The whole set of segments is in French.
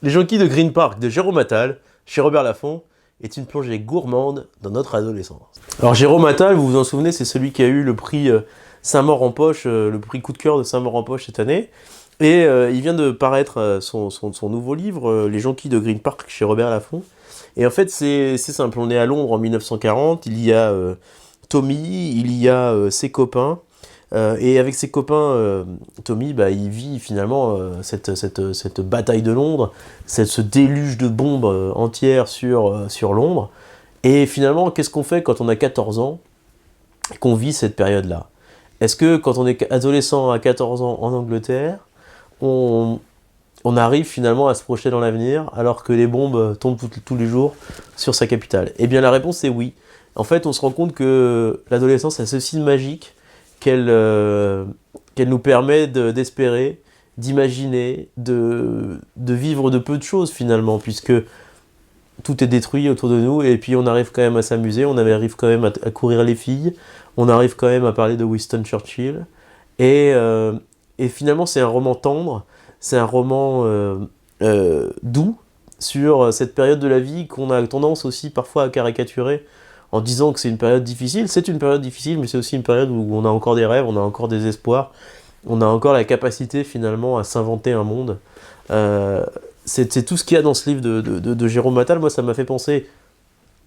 Les Jonquilles de Green Park de Jérôme Attal, chez Robert Laffont, est une plongée gourmande dans notre adolescence. Alors Jérôme Attal, vous vous en souvenez, c'est celui qui a eu le prix Saint-Maur en poche, le prix coup de cœur de Saint-Maur en poche cette année. Et il vient de paraître son nouveau livre, Les Jonquilles de Green Park, chez Robert Laffont. Et en fait, c'est simple, on est à Londres en 1940, il y a Tommy, il y a ses copains. Et avec ses copains, Tommy, il vit finalement cette bataille de Londres, ce déluge de bombes entières sur Londres. Et finalement, qu'est-ce qu'on fait quand on a 14 ans et qu'on vit cette période-là? Est-ce que quand on est adolescent à 14 ans en Angleterre, on arrive finalement à se projeter dans l'avenir alors que les bombes tombent tous les jours sur sa capitale? Eh bien la réponse est oui. En fait, on se rend compte que l'adolescence a ceci de magique qu'elle nous permet d'espérer, d'imaginer, de vivre de peu de choses finalement, puisque tout est détruit autour de nous, et puis on arrive quand même à s'amuser, on arrive quand même à courir les filles, on arrive quand même à parler de Winston Churchill, et finalement c'est un roman tendre, c'est un roman doux, sur cette période de la vie qu'on a tendance aussi parfois à caricaturer, en disant que c'est une période difficile. C'est une période difficile, mais c'est aussi une période où on a encore des rêves, on a encore des espoirs, on a encore la capacité finalement à s'inventer un monde. C'est tout ce qu'il y a dans ce livre de Jérôme Attal. Moi, ça m'a fait penser,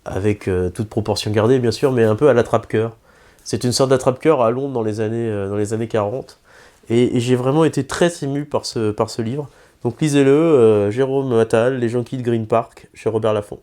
avec toute proportion gardée bien sûr, mais un peu à l'attrape-cœur. C'est une sorte d'attrape-cœur à Londres dans les années 40. Et j'ai vraiment été très ému par ce livre. Donc lisez-le, Jérôme Attal, Les Jonquilles de Green Park, chez Robert Laffont.